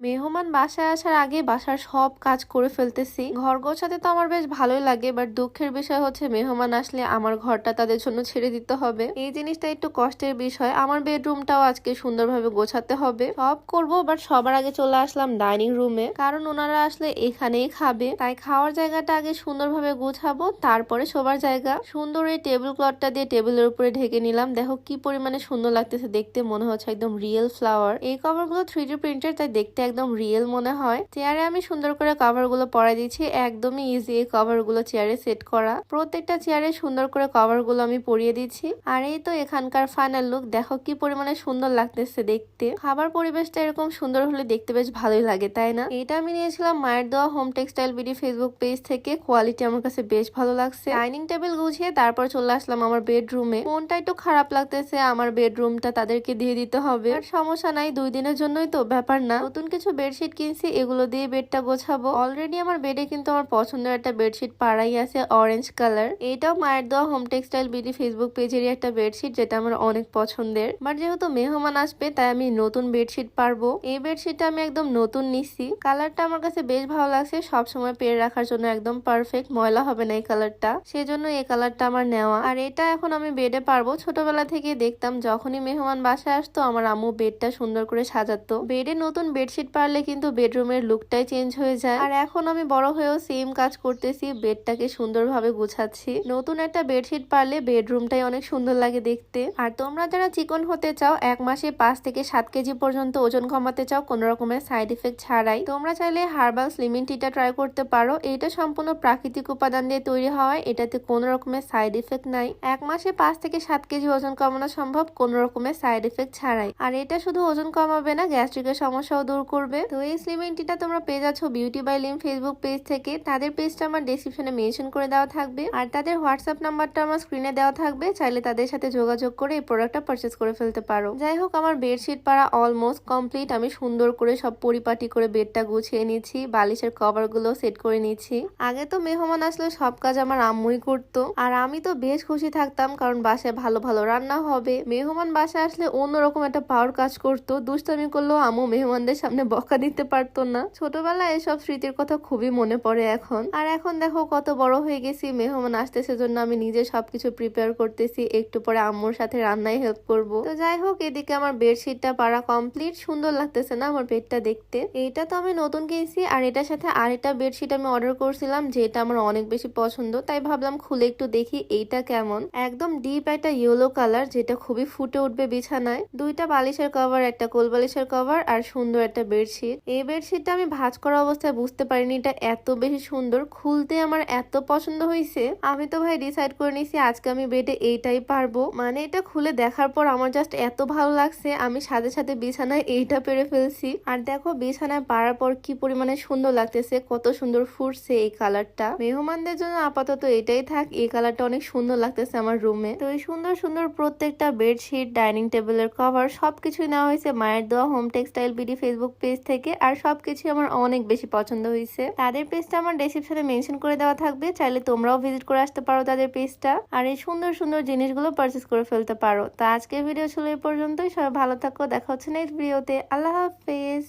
মেহমান বাসায় আসার আগে বাসার সব কাজ করে ফেলতেছি। ঘর গোছাতে তো আমার বেশ ভালোই লাগে, বাট দুঃখের বিষয় হচ্ছে মেহমান আসলে আমার ঘরটা তাদের জন্য ছেড়ে দিতে হবে। এই জিনিসটা একটু কষ্টের বিষয়। আমার বেডরুমটাও আজকে সুন্দরভাবে গোছাতে হবে। সব করব, বাট সবার আগে চলে আসলাম ডাইনিং রুমে, কারণ ওনারা আসলে এখানেই খাবে। তাই খাওয়ার জায়গাটা আগে সুন্দরভাবে গোছাবো, তারপরে শোবার জায়গা। সুন্দর এই টেবিল ক্লথটা দিয়ে টেবিলের উপরে ঢেকে নিলাম। দেখো কি পরিমাণে সুন্দর লাগতেছে দেখতে, মনে হচ্ছে একদম রিয়েল ফ্লাওয়ার। এই কভার গুলো 3D প্রিন্টের, তাই দেখতে একদম রিয়েল মনে হয়। চেয়ারে আমি সুন্দর করে কভার গুলো পরাই দিচ্ছি। একদমই ইজি এই কভার গুলো চেয়ারে সেট করা। প্রত্যেকটা চেয়ারে সুন্দর করে কভার গুলো আমি পরিয়ে দিচ্ছি। আর এই তো এখানকার ফাইনাল লুক। দেখো কি পরিমাণে সুন্দর লাগতেছে দেখতে। খাবার পরিবেশটা এরকম সুন্দর হলে দেখতে বেশ ভালোই লাগে, তাই না? এটা আমি নিয়েছিলাম মায়ের দেওয়া home textile BD Facebook page থেকে। কোয়ালিটি আমার কাছে বেশ ভালো লাগছে। ডাইনিং টেবিল গুছিয়ে তারপর চলে আসলাম আমার বেডরুমে। মনটা একটু খারাপ লাগতেছে, আমার বেডরুমটা তাদেরকে দিয়ে দিতে হবে। আর সমস্যা নাই, 2 দিনের জন্যই তো, ব্যাপার না। নতুন কিছু বেডশিট কিনছি, এগুলো দিয়ে বেডটা গোছাবো। অলরেডি আমার বেডে কিন্তু আমার পছন্দের একটা বেডশিট পাড়াই আছে, অরেঞ্জ কালার। এটাও মায়ের দেওয়া হোম টেক্সটাইল বিডি ফেসবুক পেজেরই একটা বেডশিট, যেটা আমার অনেক পছন্দের। বাট যেহেতু মেহমান আসবে, তাই আমি নতুন বেডশিট পারবো। এই বেডশিটটা আমি একদম নতুন নিচ্ছি। কালারটা আমার কাছে বেশ ভালো লাগছে, সবসময় পেরে রাখার জন্য একদম পারফেক্ট, ময়লা হবে না এই কালারটা, সেজন্য এই কালারটা আমার নেওয়া। আর এটা এখন আমি বেডে পারবো। ছোটবেলা থেকে দেখতাম যখনই মেহমান বাসায় আসতো, আমার আম্মু বেডটা সুন্দর করে সাজাতো। বেডে নতুন বেডশিট পারলে কিন্তু বেডরুমের লুকটাই চেঞ্জ হয়ে যায়। আর এখন আমি বড় হয়েও সেম কাজ করতেছি, বেডটাকে সুন্দরভাবে গুছাচ্ছি। নতুন একটা বেডশিট পারলে বেডরুমটাই অনেক সুন্দর লাগে দেখতে। আর তোমরা যারা চিকন হতে চাও, 1 মাসে 5 থেকে 7 কেজি পর্যন্ত ওজন কমাতে চাও কোনো রকমের সাইড ইফেক্ট ছাড়াই, তোমরা চাইলে হার্বাল স্লিমিং টিটা ট্রাই করতে পারো। এটা সম্পূর্ণ প্রাকৃতিক উপাদান দিয়ে তৈরি হওয়ায় এটাতে কোনো রকমের সাইড ইফেক্ট নাই। 1 মাসে 5 থেকে 7 কেজি ওজন কমানো সম্ভব কোনো রকমের সাইড ইফেক্ট ছাড়াই। আর এটা শুধু ওজন কমাবে না, গ্যাস্ট্রিকের সমস্যাও দূর করবে। তো এই স্লিমিং টিটা তোমরা পেয়ে যাচ্ছ beauty by Lim Facebook page থেকে। তাদের পেজটা আমার ডেসক্রিপশনে মেনশন করে দেওয়া থাকবে, আর তাদের হোয়াটসঅ্যাপ নাম্বারটা আমার স্ক্রিনে দেওয়া থাকবে। চাইলে তাদের সাথে যোগাযোগ করে এই প্রোডাক্টটা পারচেস করে ফেলতে পারো। যাই হোক, আমার বেডশিট পাড়া অলমোস্ট কমপ্লিট। আমি সুন্দর করে সব পরিপাটি করে বেডটা গুছিয়ে নিচ্ছি, বালিশের কভার গুলো সেট করে নিচ্ছি। আগে তো মেহমান আসলে সব কাজ আমার আম্মুই করতো, আর আমি তো বেশ খুশি থাকতাম, কারণ বাসায় ভালো ভালো রান্না হবে। মেহমান বাসায় আসলে অন্যরকম একটা পাওয়ার কাজ করতো। দুষ্টামি করলেও আম্মু মেহমানদের সামনে বকা দিতে পারতো না। ছোটবেলায় এসব স্মৃতির কথা খুবই মনে পড়ে এখন। আর এখন দেখো কত বড় হয়ে গেছি, মেহমান আসতেছে জন্য আমি নিজে সবকিছু প্রিপেয়ার করতেছি। একটু পরে আম্মুর সাথে রান্নায় হেল্প করব। তো যাই হোক, এদিকে আমার বেডশিটটা পাড়া কমপ্লিট। সুন্দর লাগতেছে না আমার বেডটা দেখতে? এইটা তো আমি নতুন কিনছি, আর এটার সাথে আরেকটা বেডশিট আমি অর্ডার করছিলাম, যেটা আমার অনেক বেশি পছন্দ। তাই ভাবলাম খুলে একটু দেখি এইটা কেমন। একদম ডিপ একটা ইয়েলো কালার, যেটা খুবই ফুটে উঠবে বিছানায়। 2টা বালিশের কভার, একটা কোল বালিশের কভার, আর সুন্দর একটা বেডশিট। এই বেডশিটটা আমি ভাঁজ করা অবস্থায় বুঝতে পারিনি এটা এত বেশি সুন্দর। খুলতে আমার এত পছন্দ হয়েছে, আমি তো ভাই ডিসাইড করে নিছি আজকে আমি বেডে এইটাই পারবো। মানে এটা খুলে দেখার পর আমার জাস্ট এত ভালো লাগছে, আমি সাথে সাথে বিছানায় এইটা পেরে ফেলছি। আর দেখো বিছানায় পারার পর কি পরিমাণে সুন্দর লাগতেছে, কত সুন্দর ফুটছে এই কালারটা। মেহমানদের জন্য আপাতত এটাই থাক, এই কালারটা অনেক সুন্দর লাগতেছে আমার রুমে। তো এই সুন্দর সুন্দর প্রত্যেকটা বেডশিট, ডাইনিং টেবিলের কভার সবকিছুই নেওয়া হয়েছে মায়ের দেওয়া home textile BD Facebook page থেকে। আর সবকিছু আমার অনেক বেশি পছন্দ হয়েছে। তাদের পেজটা আমার ডেসক্রিপশনে মেনশন করে দেওয়া থাকবে, চাইলে তোমরাও ভিজিট করে আসতে পারো তাদের পেজটা, আর এই সুন্দর সুন্দর জিনিসগুলো পারচেস করে ফেলতে পারো। তো আজকের ভিডিও ছিল এই পর্যন্তই। সবাই ভালো থাকো, দেখা হচ্ছে নেক্সট ভিডিওতে। আল্লাহ হাফেজ।